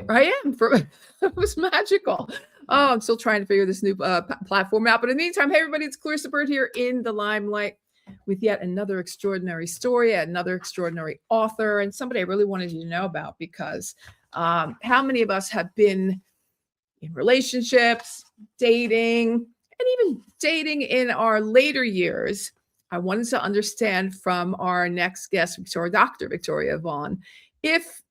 there I am. It was magical. Oh, I'm still trying to figure this new platform out. But in the meantime, hey, everybody, it's Clarissa Burt here in the Limelight with yet another extraordinary story, another extraordinary author, and somebody I really wanted you to know about because how many of us have been in relationships, dating, and even dating in our later years? I wanted to understand from our next guest, Dr. Victoria Vaughn, if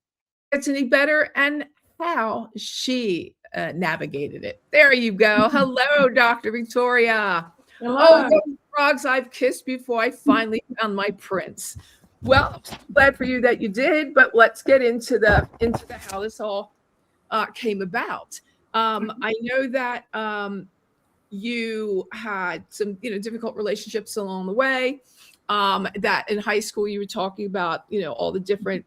it's any better and how she navigated it. There you go. Hello, Dr. Victoria. Hello. Oh, those frogs I've kissed before I finally found my prince. Well, I'm glad for you that you did, but let's get into the how this all came about. I know that you had some, difficult relationships along the way. That in high school you were talking about, all the different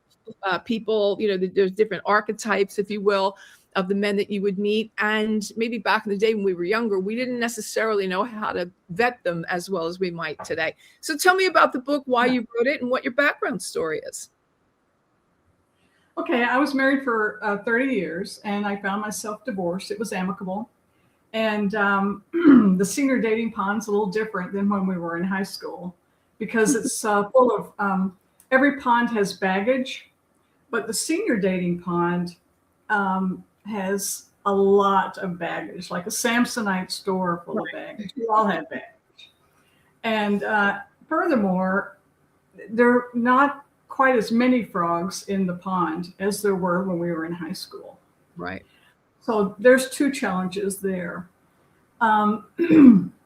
people, there's different archetypes, if you will, of the men that you would meet. And maybe back in the day when we were younger, we didn't necessarily know how to vet them as well as we might today. So tell me about the book, why you wrote it, and what your background story is. Okay, I was married for 30 years and I found myself divorced. It was amicable. And the senior dating pond's a little different than when we were in high school because it's full of, every pond has baggage, but the senior dating pond has a lot of baggage, like a Samsonite store full of baggage. We all have baggage. And furthermore, there are not quite as many frogs in the pond as there were when we were in high school. Right. So there's two challenges there. I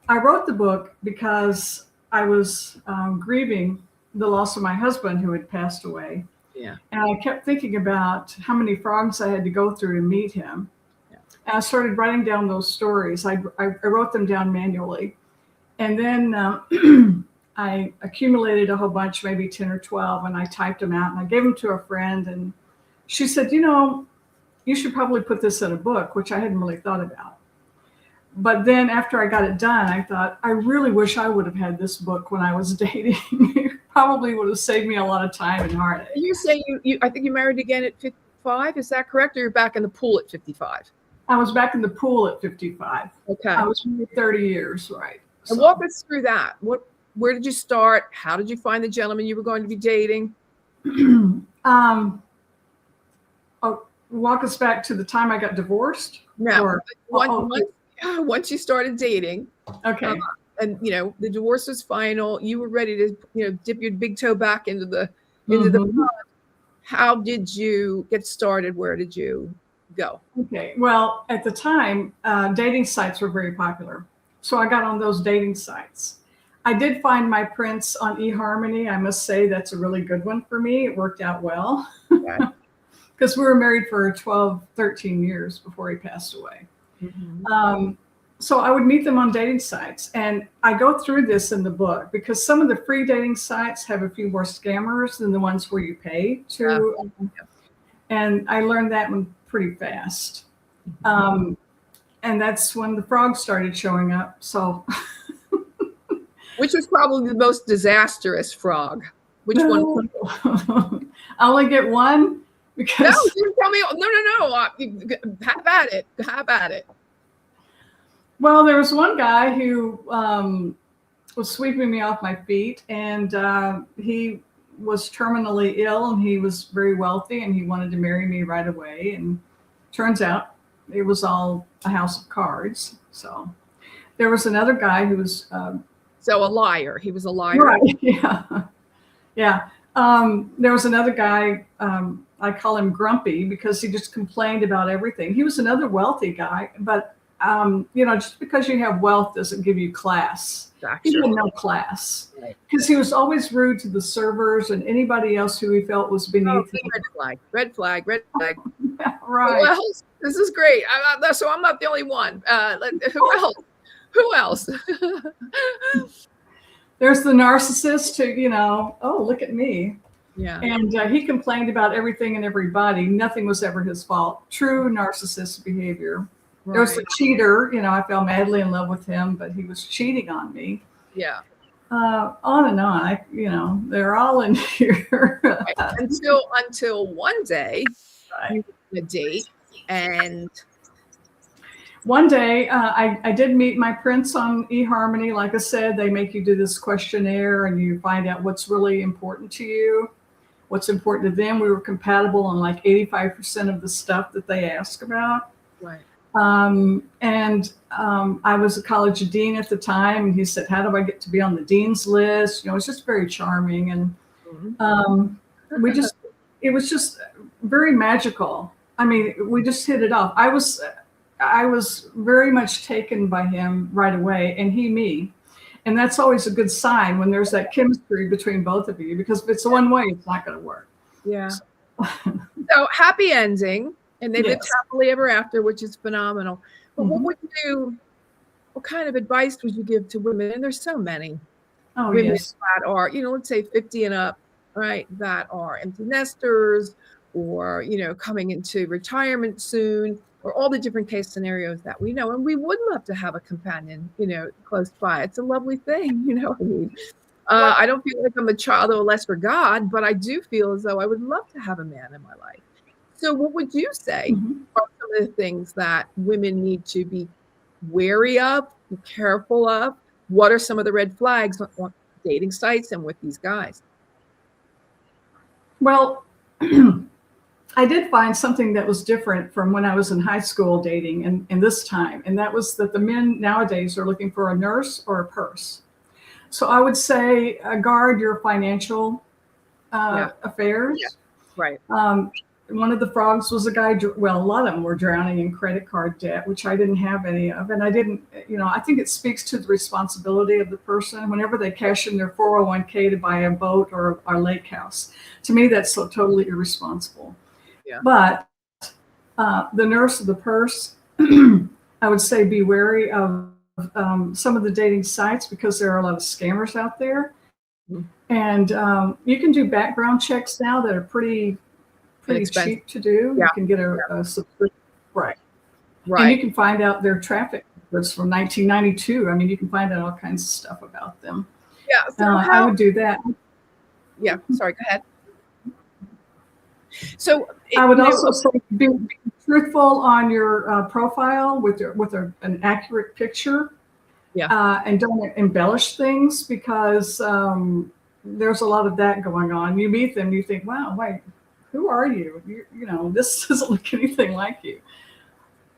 wrote the book because I was grieving the loss of my husband who had passed away. Yeah. And I kept thinking about how many frogs I had to go through to meet him. Yeah. And I started writing down those stories. I wrote them down manually. And then I accumulated a whole bunch, maybe 10 or 12, and I typed them out and I gave them to a friend. And she said, you should probably put this in a book, which I hadn't really thought about. But then after I got it done, I thought, I really wish I would have had this book when I was dating. It probably would have saved me a lot of time and heartache. You say I think you married again at 55. Is that correct? Or you're back in the pool at 55? I was back in the pool at 55. Okay. I was married 30 years, right. And walk us through that. Where did you start? How did you find the gentleman you were going to be dating? Walk us back to the time I got divorced? No. Once you started dating. Okay. And the divorce was final. You were ready to dip your big toe back into the pond. How did you get started? Where did you go? Okay. Well, at the time, dating sites were very popular. So I got on those dating sites. I did find my prince on eHarmony. I must say that's a really good one for me. It worked out well. Because we were married for 12, 13 years before he passed away. Mm-hmm. So I would meet them on dating sites. And I go through this in the book because some of the free dating sites have a few more scammers than the ones where you pay to. And I learned that one pretty fast. Mm-hmm. And that's when the frogs started showing up. So, which was probably the most disastrous frog? Which one? I only get one because. No, you tell me. No. Have at it. Have at it. Well, there was one guy who was sweeping me off my feet, and he was terminally ill, and he was very wealthy, and he wanted to marry me right away. And turns out it was all a house of cards. So there was another guy who was so a liar. He was a liar. Right. Yeah. Yeah. There was another guy, I call him Grumpy because he just complained about everything. He was another wealthy guy, but just because you have wealth doesn't give you class. He had no class because he was always rude to the servers and anybody else who he felt was beneath him. Red flag. Right. Who else? This is great. So I'm not the only one. Who else? There's the narcissist who, oh, look at me. Yeah. And he complained about everything and everybody. Nothing was ever his fault. True narcissist behavior. Right. There was the cheater. I fell madly in love with him, but he was cheating on me. Yeah. On and on. They're all in here. Right. Until one day, you went on a date And one day, I did meet my prince on eHarmony. Like I said, they make you do this questionnaire and you find out what's really important to you, what's important to them. We were compatible on like 85% of the stuff that they ask about. right. I was a college dean at the time, and he said, "How do I get to be on the dean's list?" It's just very charming, and it was just very magical. I mean, we just hit it off. I was very much taken by him right away, and he me. And that's always a good sign when there's that chemistry between both of you, because if it's one way, it's not going to work. Yeah. So happy ending, and they lived happily ever after, which is phenomenal. But what kind of advice would you give to women? And there's so many women that are, let's say 50 and up, right? That are empty nesters, or, coming into retirement soon, or all the different case scenarios that we know. And we would love to have a companion, close by. It's a lovely thing, I mean. I don't feel like I'm a child of a lesser God, but I do feel as though I would love to have a man in my life. So what would you say are some of the things that women need to be wary of, be careful of? What are some of the red flags on dating sites and with these guys? Well, I did find something that was different from when I was in high school dating and this time. And that was that the men nowadays are looking for a nurse or a purse. So I would say guard your financial affairs. Yeah. Right. One of the frogs was a guy, well, a lot of them were drowning in credit card debt, which I didn't have any of. And I didn't, I think it speaks to the responsibility of the person whenever they cash in their 401k to buy a boat or a lake house. To me, that's so totally irresponsible. Yeah. But the nurse of the purse, I would say be wary of some of the dating sites, because there are a lot of scammers out there. And you can do background checks now that are pretty cheap to do. Yeah. You can get a subscription. Right. Right. And you can find out their traffic records from 1992. I mean, you can find out all kinds of stuff about them. Yeah. So I would do that. Yeah. Sorry, go ahead. So I would also say be truthful on your profile with an accurate picture. Yeah. And don't embellish things, because there's a lot of that going on. You meet them, you think, wow, wait, who are you? This doesn't look anything like you.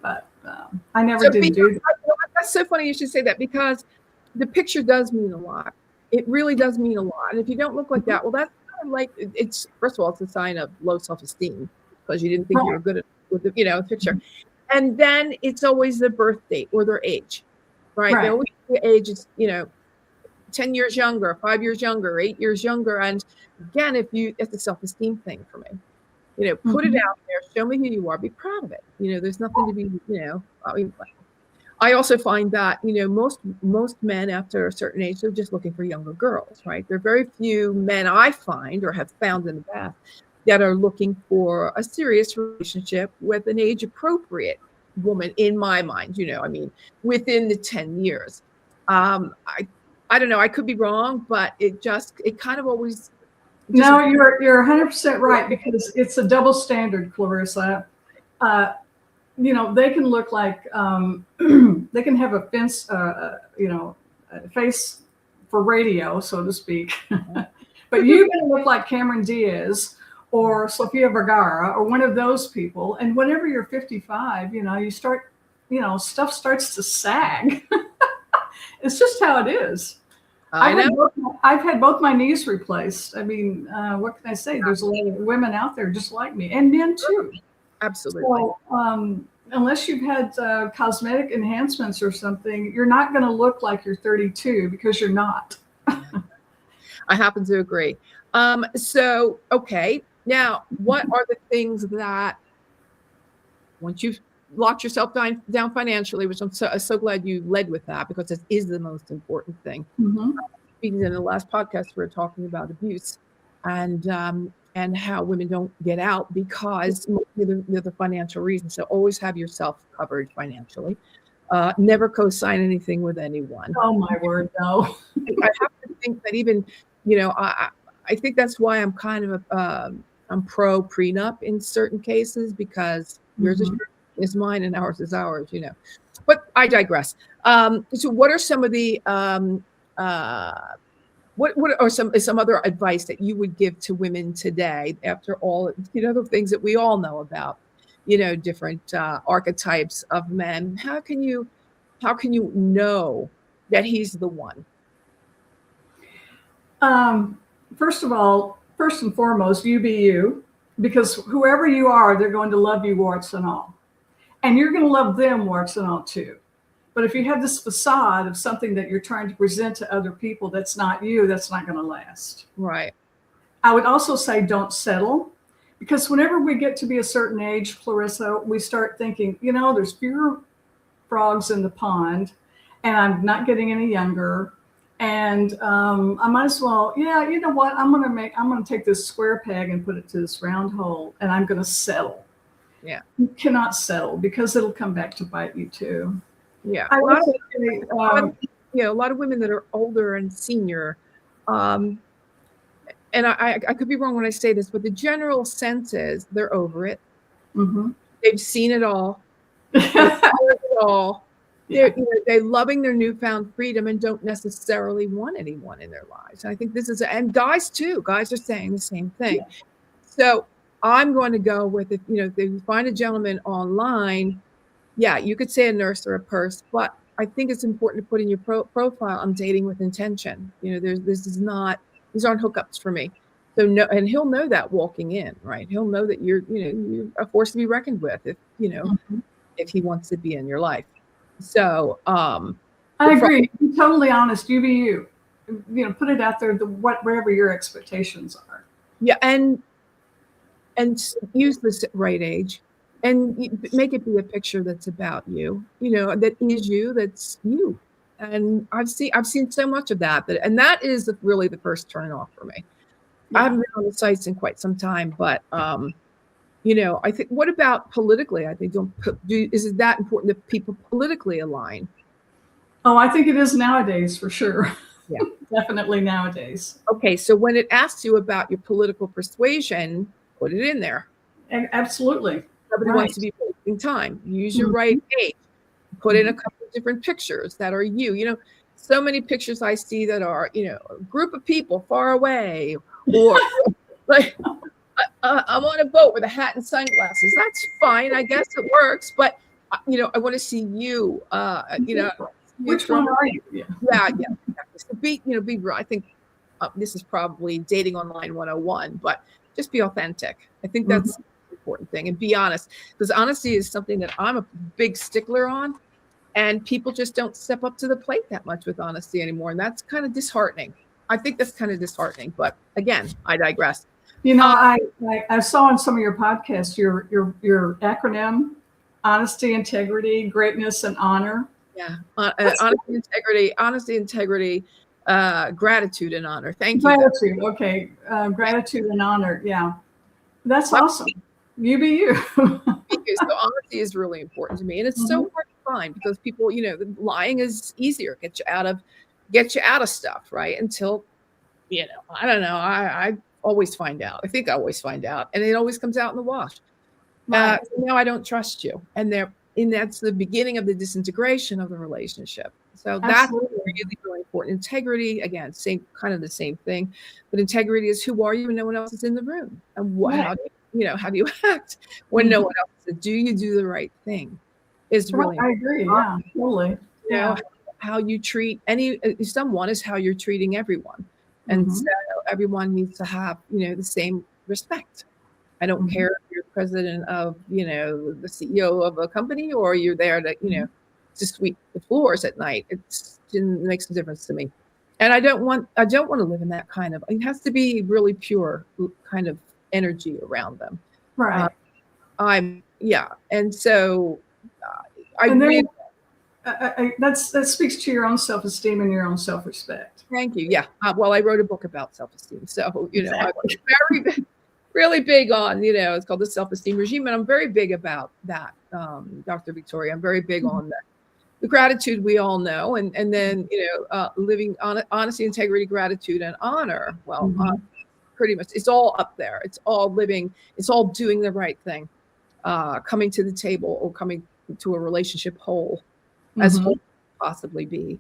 But I never did do that. That's so funny you should say that, because the picture does mean a lot. It really does mean a lot. And if you don't look like that, well, that's kind of like, it's, first of all, it's a sign of low self-esteem, because you didn't think you were good at with the picture. And then it's always the birth date or their age, right? They always the age is, 10 years younger, 5 years younger, 8 years younger. And again, it's a self-esteem thing for me. Put it out there, show me who you are, be proud of it. There's nothing to be, I also find that, most men after a certain age, they're just looking for younger girls, right? There are very few men I find or have found in the past that are looking for a serious relationship with an age appropriate woman, in my mind, within the 10 years. I don't know, I could be wrong, but it kind of always. No, you're 100% right, because it's a double standard, Clarissa. They can look like they can have a fence, a face for radio, so to speak. But you're going to look like Cameron Diaz or Sofia Vergara or one of those people. And whenever you're 55, you start, stuff starts to sag. It's just how it is. I've had both my knees replaced. I mean, what can I say? There's a lot of women out there just like me, and men too. Absolutely. So, unless you've had cosmetic enhancements or something, you're not going to look like you're 32, because you're not. I happen to agree. So, okay. Now, what are the things that, once you've locked yourself down financially, which I'm so glad you led with that, because it is the most important thing. In the last podcast, we were talking about abuse and how women don't get out because of the financial reasons. So always have yourself covered financially. Never co-sign anything with anyone. Oh my word, no. I have to think that even, I think that's why I'm kind of I'm pro prenup in certain cases, because Yours is mine and ours is ours, But I digress. So what are some of the what are some other advice that you would give to women today after all, the things that we all know about, different archetypes of men? How can you know that he's the one? First of all, first and foremost, you be you, because whoever you are, they're going to love you warts and all. And you're going to love them warts and all too. But if you have this facade of something that you're trying to present to other people that's not you, that's not going to last. Right. I would also say don't settle, because whenever we get to be a certain age, Clarissa, we start thinking, there's fewer frogs in the pond and I'm not getting any younger. And I might as well, you know what? I'm going to take this square peg and put it to this round hole, and I'm going to settle. Yeah. You cannot settle, because it'll come back to bite you too. Yeah. A lot of women that are older and senior, and I could be wrong when I say this, but the general sense is they're over it. Mm-hmm. They've seen it all. They've heard it all. They're loving their newfound freedom and don't necessarily want anyone in their lives. And I think this is, and guys too. Guys are saying the same thing. Yeah. So I'm going to go with if you find a gentleman online. Yeah, you could say a nurse or a purse, but I think it's important to put in your profile, I'm dating with intention. These aren't hookups for me. So no, and he'll know that walking in, right? He'll know that you're a force to be reckoned with if if he wants to be in your life. So I agree. Be totally honest. You be you. Put it out there. Whatever your expectations are. Yeah, and use this right age. And make it be a picture that's about you, that is you, that's you. And I've seen so much of that, and that is really the first turn off for me. Yeah. I haven't been on the sites in quite some time, but I think, what about politically? I think is it that important that people politically align? Oh, I think it is nowadays, for sure. Yeah, definitely nowadays. Okay, so when it asks you about your political persuasion, put it in there. And absolutely. Nobody wants to be wasting time. Use your right page. Put in a couple of different pictures that are you. So many pictures I see that are, a group of people far away, or like I'm on a boat with a hat and sunglasses. That's fine. I guess it works. But, I want to see you, Which one are you? Yeah. So be real. I think this is probably dating online 101, but just be authentic. I think that's important thing, and be honest, because honesty is something that I'm a big stickler on, and people just don't step up to the plate that much with honesty anymore, and that's kind of disheartening. I think that's kind of disheartening, but again, I digress. I saw on some of your podcasts your acronym: honesty, integrity, greatness, and honor. Yeah, honesty, integrity, gratitude, and honor. Thank you. Gratitude. Okay, gratitude and honor. Yeah, that's awesome. You be you. So honesty is really important to me, and it's so hard to find, because people, lying is easier, get you out of stuff, right? Until, I don't know. I always find out. I think I always find out, and it always comes out in the wash. Right. So now I don't trust you, and that's the beginning of the disintegration of the relationship. So that's really, really important. Integrity, again, the same thing, but integrity is who are you when no one else is in the room, and how do you act when no one else is? Do you do the right thing? Is really I agree. Yeah, totally. How you treat someone is how you're treating everyone, and so everyone needs to have the same respect. I don't care if you're president of the CEO of a company, or you're there to to sweep the floors at night. It makes a difference to me, and I don't want to live in that kind of. It has to be really pure kind of energy around them, right? And so that speaks to your own self-esteem and your own self-respect. Thank you. Yeah. Well, I wrote a book about self-esteem, so I'm very really big on it's called The Self-Esteem Regime, and I'm very big about that, Dr. Victoria. I'm very big on that. The gratitude we all know, and then living on honesty, integrity, gratitude, and honor. Well, pretty much it's all up there. It's all living. It's all doing the right thing. coming to the table or coming to a relationship whole, as whole as possibly be,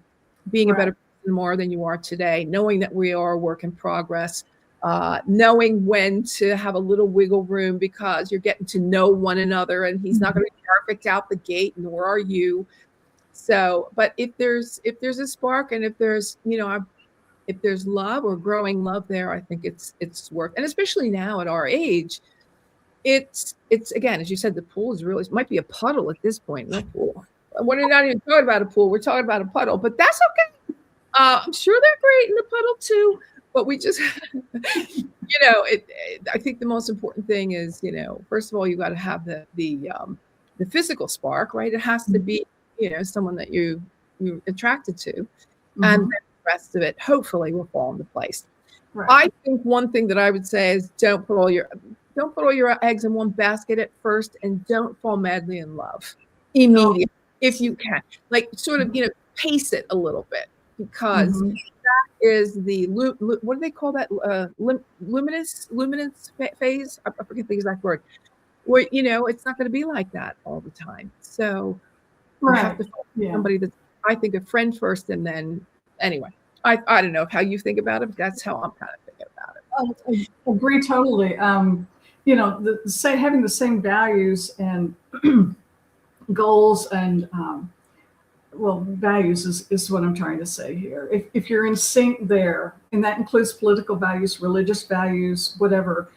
being a better person more than you are today, knowing that we are a work in progress, knowing when to have a little wiggle room because you're getting to know one another, and he's not going to be perfect out the gate, nor are you. So, but if there's a spark, and if there's, if there's love or growing love there, I think it's worth, and especially now at our age, it's again, as you said, the pool is really, it might be a puddle at this point. No pool. We're not even talking about a pool. We're talking about a puddle, but that's okay. I'm sure they're great in the puddle too, but we just, I think the most important thing is, first of all, you got to have the physical spark, right? It has to be, someone that you're attracted to, and then the rest of it hopefully will fall into place. Right. I think one thing that I would say is don't put all your eggs in one basket at first, and don't fall madly in love immediately if you can. Like sort of, pace it a little bit, because that is the what do they call that? Luminance phase. I forget the exact word. Where it's not going to be like that all the time. So you have to find somebody that's, I think, a friend first, and then anyway. I don't know how you think about it, but that's how I'm kind of thinking about it. I agree totally. Having the same values and goals and values is what I'm trying to say here. If you're in sync there, and that includes political values, religious values, whatever,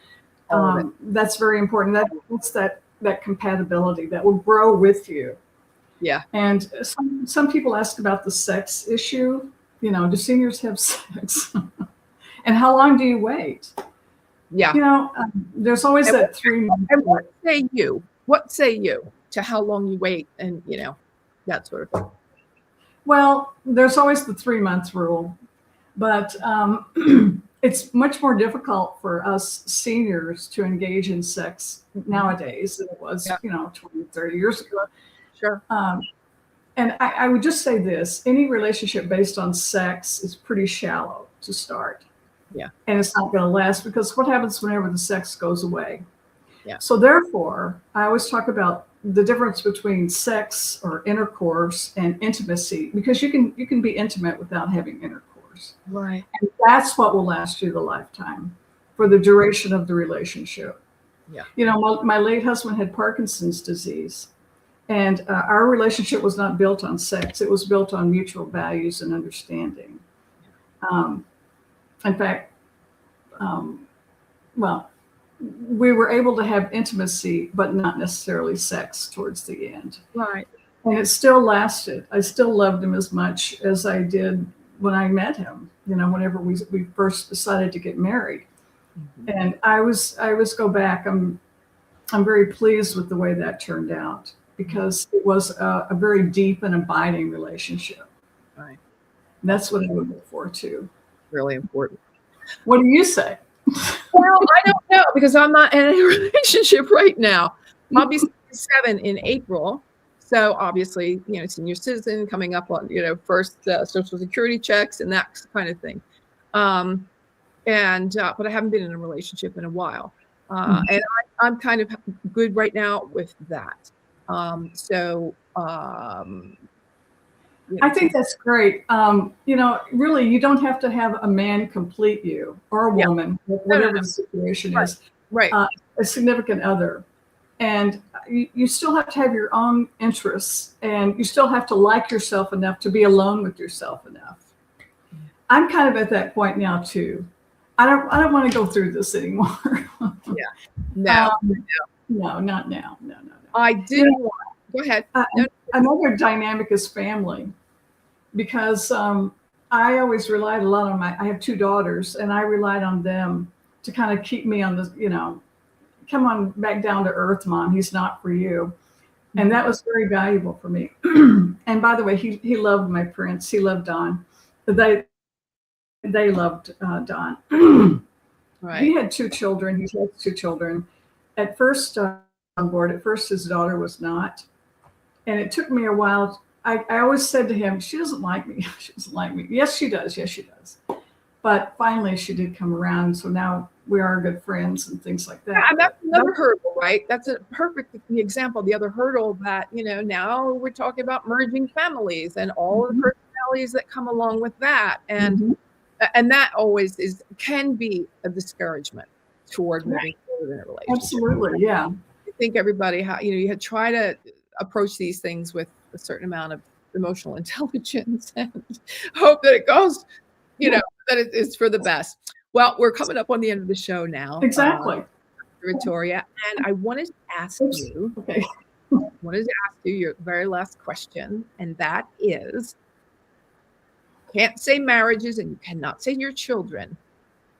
that's very important. That's that compatibility that will grow with you. Yeah. And some people ask about the sex issue. Do seniors have sex? And how long do you wait? Yeah. There's always that 3 months. And what say you to how long you wait, and that sort of thing? Well, there's always the 3-month rule, but it's much more difficult for us seniors to engage in sex nowadays than it was, 20, 30 years ago. Sure. And I would just say this: any relationship based on sex is pretty shallow to start. Yeah. And it's not going to last, because what happens whenever the sex goes away? Yeah. So therefore, I always talk about the difference between sex or intercourse and intimacy, because you can be intimate without having intercourse. Right. And that's what will last you the lifetime, for the duration of the relationship. Yeah. My late husband had Parkinson's disease. And our relationship was not built on sex. It was built on mutual values and understanding. In fact, we were able to have intimacy, but not necessarily sex towards the end. Right. And it still lasted. I still loved him as much as I did when I met him, whenever we first decided to get married. And I always go back. I'm very pleased with the way that turned out, because it was a very deep and abiding relationship. Right. And that's what I would look for too. Really important. What do you say? Well, I don't know, because I'm not in a relationship right now. I'll be 67 in April. So obviously, senior citizen, coming up on, first Social Security checks and that kind of thing. But I haven't been in a relationship in a while. And I'm kind of good right now with that. I think that's great. Really, you don't have to have a man complete you, or a woman, whatever the situation is, right? A significant other. And you still have to have your own interests, and you still have to like yourself enough to be alone with yourself enough. I'm kind of at that point now too. I don't want to go through this anymore. No, not now. No. I do. Go ahead. Another dynamic is family, because I always relied a lot on I have 2 daughters, and I relied on them to kind of keep me on the, come on back down to earth, Mom. He's not for you. And that was very valuable for me. And by the way, he loved my prince. He loved Don. They loved Don. Right. He had 2 children. He had 2 children. At first, on board. At first, his daughter was not. And it took me a while. I always said to him, she doesn't like me. She doesn't like me. Yes, she does. Yes, she does. But finally, she did come around. So now we are good friends and things like that. Yeah, and that's another hurdle, right? That's a perfect example. The other hurdle that, now we're talking about merging families and all the personalities that come along with that. And that always can be a discouragement toward moving forward in a relationship. Absolutely, yeah. I think everybody, you had try to approach these things with a certain amount of emotional intelligence and hope that it goes, that it's for the best. Well, we're coming up on the end of the show now. Exactly. Victoria, and I wanted to ask you, your very last question, and that is, can't say marriages and you cannot say your children,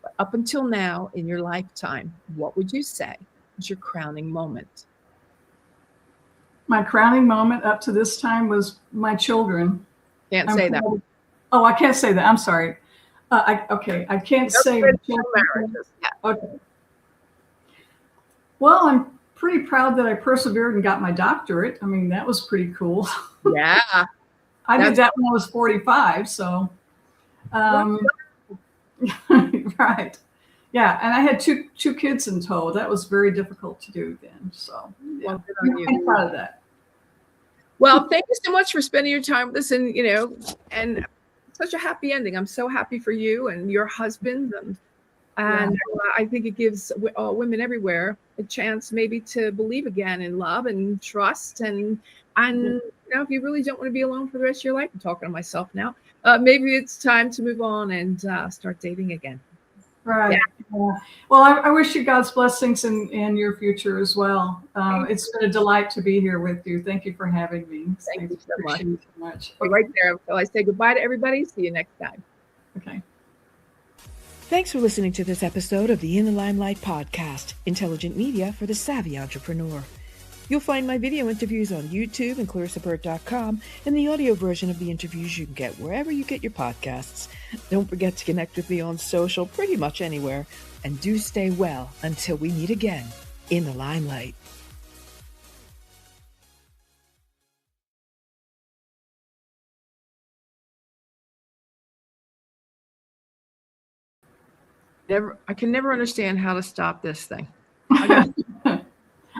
but up until now in your lifetime, what would you say was your crowning moment? My crowning moment up to this time was my children. Can't say that. Oh, I can't say that. I'm sorry. I can't say marriages. Yeah. Okay. Well, I'm pretty proud that I persevered and got my doctorate. I mean, that was pretty cool. Yeah. I did that when I was 45. So, right. Yeah. And I had two kids in tow. That was very difficult to do then. So yeah, I'm proud of that. Well, thank you so much for spending your time with us, and and such a happy ending. I'm so happy for you and your husband, and I think it gives women everywhere a chance maybe to believe again in love and trust, and if you really don't want to be alone for the rest of your life, I'm talking to myself now, maybe it's time to move on and start dating again. Right. Yeah. Well, I wish you God's blessings in your future as well. It's been a delight to be here with you. Thank you for having me. Thank you so much. Okay. Right there. So I say goodbye to everybody. See you next time. Okay. Thanks for listening to this episode of the In the Limelight podcast, intelligent media for the savvy entrepreneur. You'll find my video interviews on YouTube and clarissaburt.com, and the audio version of the interviews you can get wherever you get your podcasts. Don't forget to connect with me on social, pretty much anywhere, and do stay well until we meet again in the Limelight. I can never understand how to stop this thing.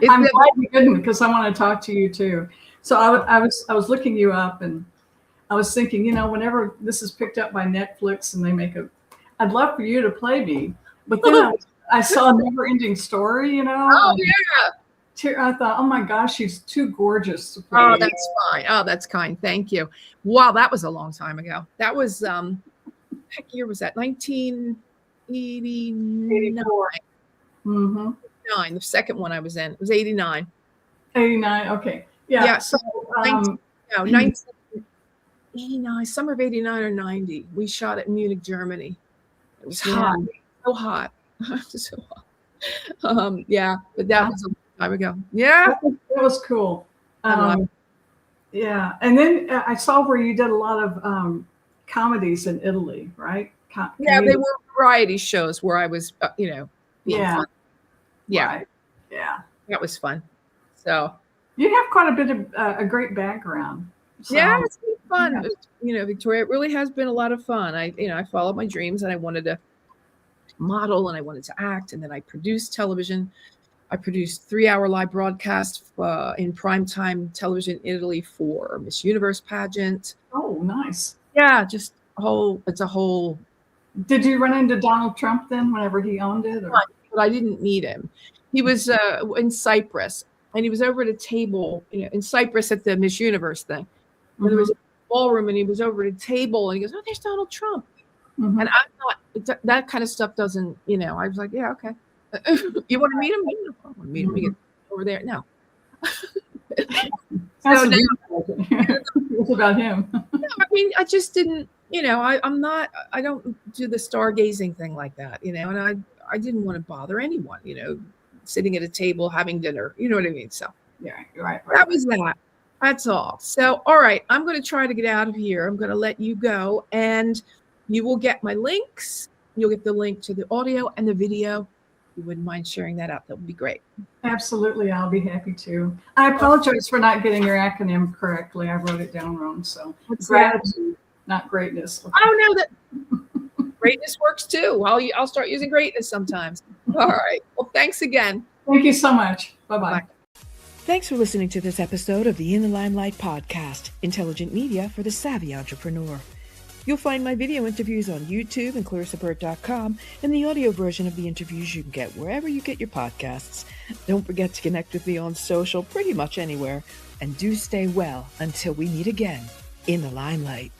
I'm glad you couldn't, because I want to talk to you too. So I was looking you up, and I was thinking, whenever this is picked up by Netflix and they I'd love for you to play me. But then I saw a Never Ending Story, Oh, yeah. I thought, oh my gosh, she's too gorgeous to play. Oh, that's fine. Oh, that's kind. Thank you. Wow, that was a long time ago. That was, heck year was that? 1989. Mm-hmm. The second one I was in. It was 89. 89. Okay. Yeah. Yeah. So 1989, summer of 89 or 90. We shot at Munich, Germany. It was hot. So hot. So hot. Yeah, but that was a long time ago. Yeah. That was cool. Yeah. And then I saw where you did a lot of comedies in Italy, right? Yeah, they were variety shows where I was, being fun. Yeah. Right. Yeah. That was fun. So you have quite a bit of a great background. So, yeah, it's been fun. Yeah. Victoria, it really has been a lot of fun. I followed my dreams, and I wanted to model, and I wanted to act, and then I produced television. I produced 3-hour live broadcasts in primetime television in Italy for Miss Universe pageant. Oh, nice. Yeah, just it's a whole. Did you run into Donald Trump then whenever he owned it? Or? But I didn't meet him. He was in Cyprus, and he was over at a table, in Cyprus at the Miss Universe thing. There was a ballroom, and he was over at a table, and he goes, "Oh, there's Donald Trump." And I thought that kind of stuff doesn't, I was like, yeah, okay. You want to meet him? I want to meet him. We get over there. No. It's about him. No, I mean, I just didn't, I don't do the stargazing thing like that, and I didn't want to bother anyone, sitting at a table having dinner. You know what I mean? So yeah, right. That was that. That's all. So, all right, I'm going to try to get out of here. I'm going to let you go, and you will get my links. You'll get the link to the audio and the video. If you wouldn't mind sharing that out, that would be great. Absolutely. I'll be happy to. I apologize for not getting your acronym correctly. I wrote it down wrong. So What's gratitude, not greatness. Okay. Oh, no, Greatness works too. I'll start using greatness sometimes. All right. Well, thanks again. Thank you so much. Bye-bye. Bye. Thanks for listening to this episode of the In the Limelight podcast, intelligent media for the savvy entrepreneur. You'll find my video interviews on YouTube and clarissaburt.com, and the audio version of the interviews you can get wherever you get your podcasts. Don't forget to connect with me on social pretty much anywhere, and do stay well until we meet again in the Limelight.